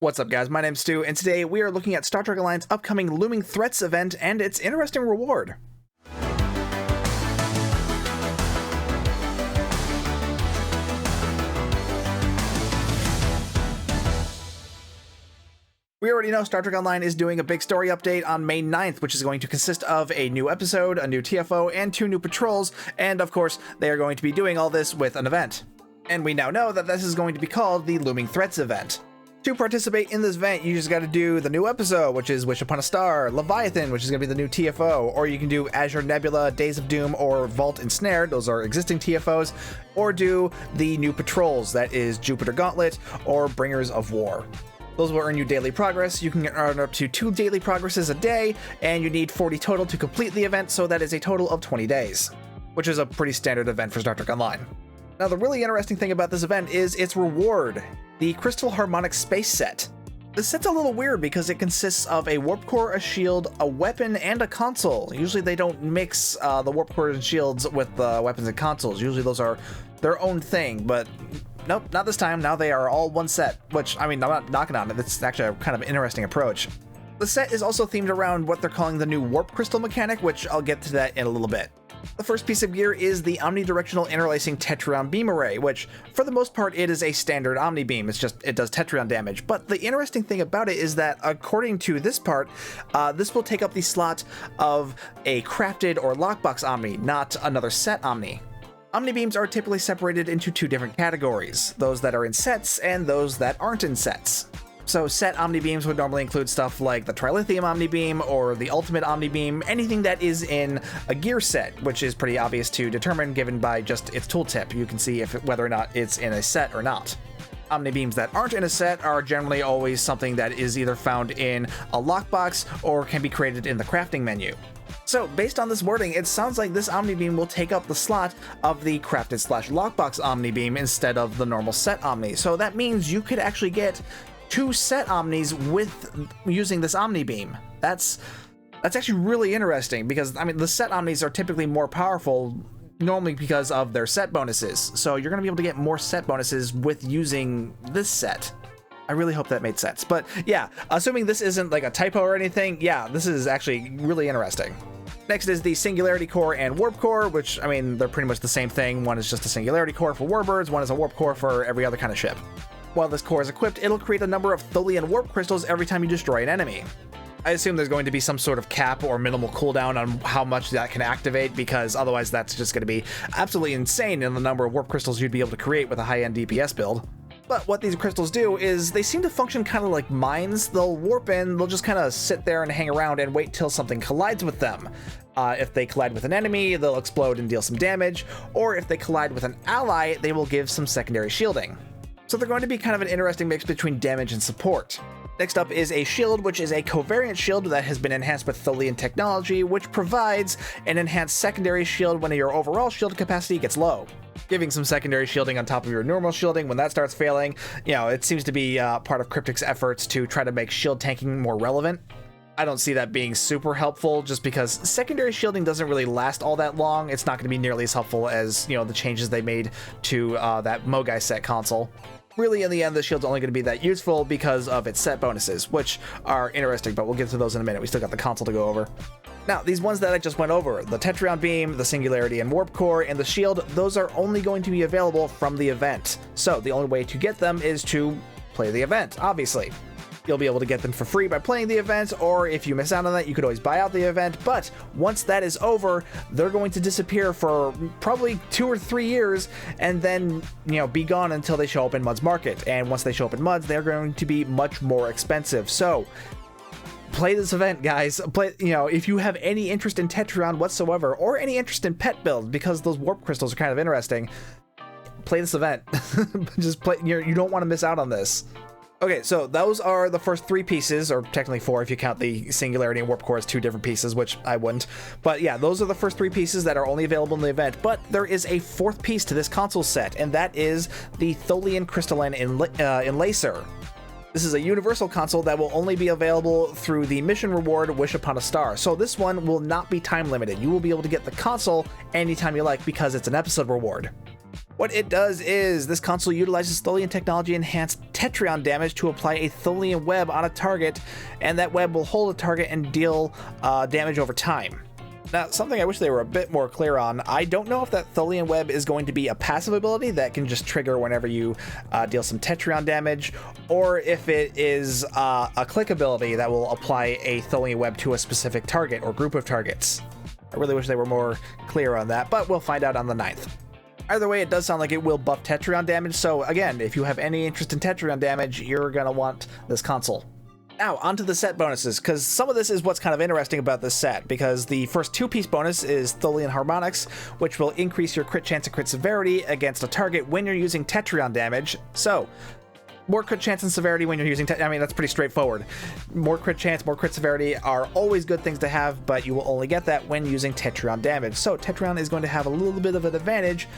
What's up, guys? My name's Stu, and today we are looking at Star Trek Online's upcoming Looming Threats event and its interesting reward. We already know Star Trek Online is doing a big story update on May 9th, which is going to consist of a new episode, a new TFO, and 2 new patrols, and of course, they are going to be doing all this with an event. And we now know that this is going to be called the Looming Threats event. To participate in this event, you just got to do the new episode, which is Wish Upon a Star, Leviathan, which is going to be the new TFO, or you can do Azure Nebula, Days of Doom, or Vault Ensnared, those are existing TFOs, or do the new patrols, that is Jupiter Gauntlet, or Bringers of War. Those will earn you daily progress. You can earn up to 2 daily progresses a day, and you need 40 total to complete the event, so that is a total of 20 days, which is a pretty standard event for Star Trek Online. Now, the really interesting thing about this event is its reward, the Crystal Harmonic Space Set. This set's a little weird because it consists of a warp core, a shield, a weapon, and a console. Usually they don't mix the warp cores and shields with the weapons and consoles. Usually those are their own thing, but nope, not this time. Now they are all one set, which, I mean, I'm not knocking on it. It's actually a kind of interesting approach. The set is also themed around what they're calling the new warp crystal mechanic, which I'll get to that in a little bit. The first piece of gear is the omnidirectional interlacing Tetryon beam array, which for the most part it is a standard omni beam. It's just it does Tetryon damage. But the interesting thing about it is that according to this part, this will take up the slot of a crafted or lockbox omni, not another set omni. Omni beams are typically separated into 2 different categories, those that are in sets and those that aren't in sets. So set Omni Beams would normally include stuff like the Trilithium Omni Beam or the Ultimate Omni Beam, anything that is in a gear set, which is pretty obvious to determine given by just its tooltip. You can see whether or not it's in a set or not. Omni Beams that aren't in a set are generally always something that is either found in a lockbox or can be created in the crafting menu. So based on this wording, it sounds like this Omni Beam will take up the slot of the crafted/lockbox Omni Beam instead of the normal set Omni. So that means you could actually get 2 set Omnis with using this Omni Beam. That's actually really interesting because, I mean, the set Omnis are typically more powerful normally because of their set bonuses. So you're going to be able to get more set bonuses with using this set. I really hope that made sense. But yeah, assuming this isn't like a typo or anything, yeah, this is actually really interesting. Next is the Singularity Core and Warp Core, which, I mean, they're pretty much the same thing. One is just a Singularity Core for warbirds, one is a Warp Core for every other kind of ship. While this core is equipped, it'll create a number of Tholian warp crystals every time you destroy an enemy. I assume there's going to be some sort of cap or minimal cooldown on how much that can activate, because otherwise that's just going to be absolutely insane in the number of warp crystals you'd be able to create with a high-end DPS build. But what these crystals do is they seem to function kind of like mines. They'll warp in, they'll just kind of sit there and hang around and wait till something collides with them. If they collide with an enemy, they'll explode and deal some damage, or if they collide with an ally, they will give some secondary shielding. So they're going to be kind of an interesting mix between damage and support. Next up is a shield, which is a covariant shield that has been enhanced with Tholian technology, which provides an enhanced secondary shield when your overall shield capacity gets low. Giving some secondary shielding on top of your normal shielding when that starts failing, you know, it seems to be part of Cryptic's efforts to try to make shield tanking more relevant. I don't see that being super helpful just because secondary shielding doesn't really last all that long. It's not going to be nearly as helpful as, you know, the changes they made to that Mogai set console. Really, in the end, the shield's only going to be that useful because of its set bonuses, which are interesting, but we'll get to those in a minute. We still got the console to go over. Now, these ones that I just went over, the Tetryon Beam, the Singularity and Warp Core, and the Shield, those are only going to be available from the event. So the only way to get them is to play the event, obviously. You'll be able to get them for free by playing the event, or if you miss out on that, you could always buy out the event, but once that is over, they're going to disappear for probably 2 or 3 years, and then, you know, be gone until they show up in Mud's Market, and once they show up in Mud's, they're going to be much more expensive. So play this event, guys. Play, you know, if you have any interest in Tetryon whatsoever, or any interest in pet builds, because those warp crystals are kind of interesting, play this event. Just play. You don't want to miss out on this. Okay, so those are the first 3 pieces, or technically 4 if you count the Singularity and Warp Core as 2 different pieces, which I wouldn't. But yeah, those are the first 3 pieces that are only available in the event, but there is a 4th piece to this console set, and that is the Tholian Crystalline Enlacer. This is a universal console that will only be available through the mission reward Wish Upon a Star, so this one will not be time limited. You will be able to get the console anytime you like because it's an episode reward. What it does is this console utilizes Tholian technology enhanced Tetryon damage to apply a Tholian web on a target, and that web will hold a target and deal damage over time. Now, something I wish they were a bit more clear on, I don't know if that Tholian web is going to be a passive ability that can just trigger whenever you deal some Tetryon damage, or if it is a click ability that will apply a Tholian web to a specific target or group of targets. I really wish they were more clear on that, but we'll find out on the 9th. Either way, it does sound like it will buff Tetryon damage, so again, if you have any interest in Tetryon damage, you're gonna want this console. Now, onto the set bonuses, because some of this is what's kind of interesting about this set, because the first 2-piece bonus is Tholian Harmonics, which will increase your crit chance and crit severity against a target when you're using Tetryon damage. So, more crit chance and severity when you're using I mean, that's pretty straightforward. More crit chance, more crit severity are always good things to have, but you will only get that when using Tetryon damage. So Tetryon is going to have a little bit of an advantage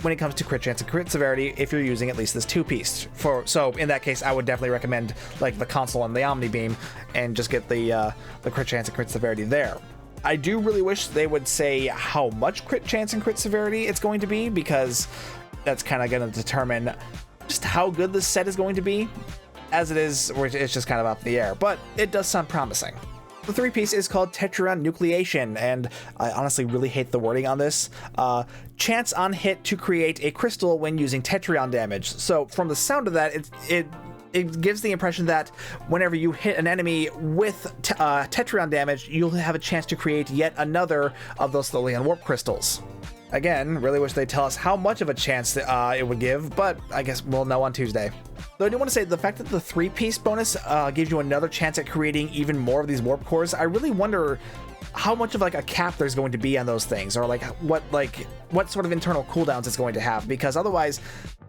when it comes to crit chance and crit severity if you're using at least this 2-piece. So in that case, I would definitely recommend like the console and the Omni Beam and just get the crit chance and crit severity there. I do really wish they would say how much crit chance and crit severity it's going to be, because that's kind of going to determine just how good this set is going to be. As it is, it's just kind of up in the air, but it does sound promising. The 3-piece is called Tetryon Nucleation, and I honestly really hate the wording on this. Chance on hit to create a crystal when using Tetryon damage. So from the sound of that, it gives the impression that whenever you hit an enemy with Tetryon damage, you'll have a chance to create yet another of those Tholian warp crystals. Again, really wish they'd tell us how much of a chance it would give, but I guess we'll know on Tuesday. Though I do want to say the fact that the 3-piece bonus gives you another chance at creating even more of these warp cores, I really wonder how much of like a cap there's going to be on those things, or what sort of internal cooldowns it's going to have, because otherwise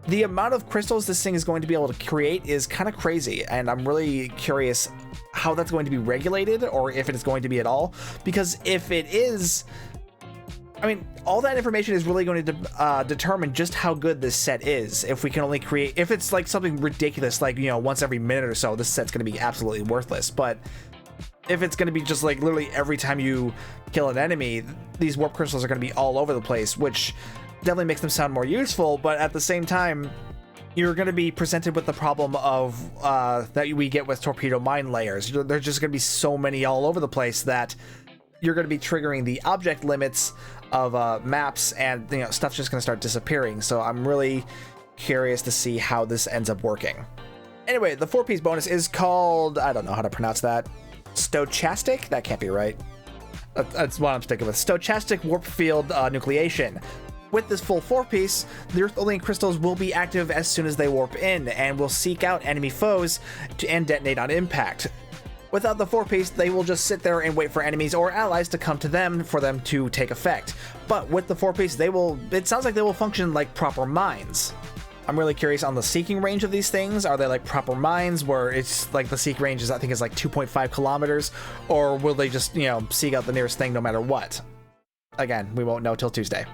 the amount of crystals this thing is going to be able to create is kind of crazy, and I'm really curious how that's going to be regulated, or if it is going to be at all, because if it is, I mean, all that information is really going to determine just how good this set is. If we can only create, if it's like something ridiculous, like, you know, once every minute or so, this set's going to be absolutely worthless. But if it's going to be just like literally every time you kill an enemy, these warp crystals are going to be all over the place, which definitely makes them sound more useful. But at the same time, you're going to be presented with the problem of that we get with torpedo mine layers. There's just going to be so many all over the place that you're going to be triggering the object limits of maps, and you know, stuff's just going to start disappearing. So I'm really curious to see how this ends up working. Anyway, the 4-piece bonus is called, I don't know how to pronounce that, Stochastic? That can't be right. That's what I'm sticking with. Stochastic Warp Field Nucleation. With this full 4-piece, the Tholian crystals will be active as soon as they warp in, and will seek out enemy foes and detonate on impact. Without the 4-piece, they will just sit there and wait for enemies or allies to come to them for them to take effect. But with the 4-piece, it sounds like they will function like proper mines. I'm really curious on the seeking range of these things. Are they like proper mines where it's like the seek range is, I think, is like 2.5 kilometers, or will they just, you know, seek out the nearest thing no matter what? Again, we won't know till Tuesday.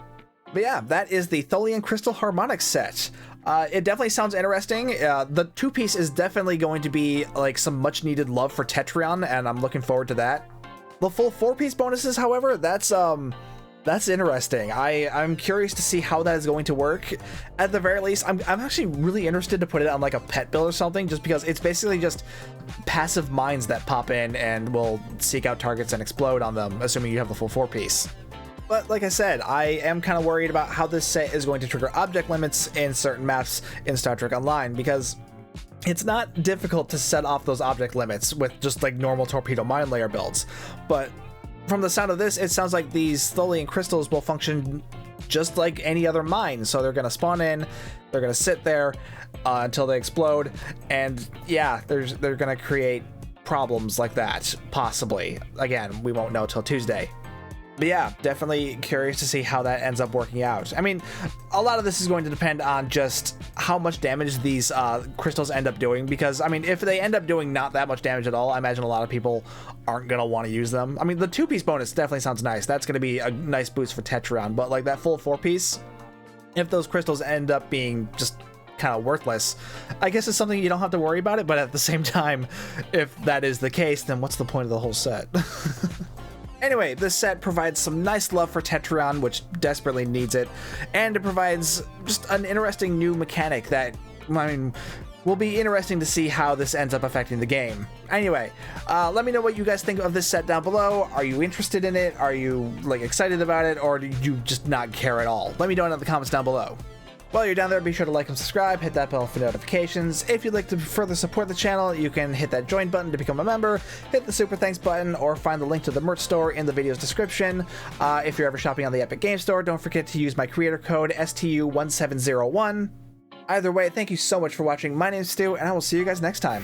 But yeah, that is the Tholian Crystal Harmonics set. It definitely sounds interesting. The 2-piece is definitely going to be like some much needed love for Tetryon, and I'm looking forward to that. The full 4-piece bonuses, however, that's interesting. I'm curious to see how that is going to work. At the very least, I'm actually really interested to put it on like a pet bill or something, just because it's basically just passive mines that pop in and will seek out targets and explode on them, assuming you have the full 4-piece. But like I said, I am kind of worried about how this set is going to trigger object limits in certain maps in Star Trek Online, because it's not difficult to set off those object limits with just like normal torpedo mine layer builds. But from the sound of this, it sounds like these Tholian crystals will function just like any other mine. So they're going to spawn in, they're going to sit there until they explode, and yeah, they're going to create problems like that, possibly. Again, we won't know till Tuesday. But yeah, definitely curious to see how that ends up working out. I mean, a lot of this is going to depend on just how much damage these crystals end up doing, because, I mean, if they end up doing not that much damage at all, I imagine a lot of people aren't going to want to use them. I mean, the 2-piece bonus definitely sounds nice. That's going to be a nice boost for Tetryon, but like that full 4-piece, if those crystals end up being just kind of worthless, I guess it's something you don't have to worry about it, but at the same time, if that is the case, then what's the point of the whole set? Anyway, this set provides some nice love for Tetryon, which desperately needs it, and it provides just an interesting new mechanic that, I mean, will be interesting to see how this ends up affecting the game. Anyway, let me know what you guys think of this set down below. Are you interested in it? Are you, like, excited about it? Or do you just not care at all? Let me know in the comments down below. While you're down there, be sure to like and subscribe, hit that bell for notifications. If you'd like to further support the channel, you can hit that join button to become a member, hit the super thanks button, or find the link to the merch store in the video's description. If you're ever shopping on the Epic Game Store, don't forget to use my creator code STU1701. Either way, thank you so much for watching. My name's Stu, and I will see you guys next time.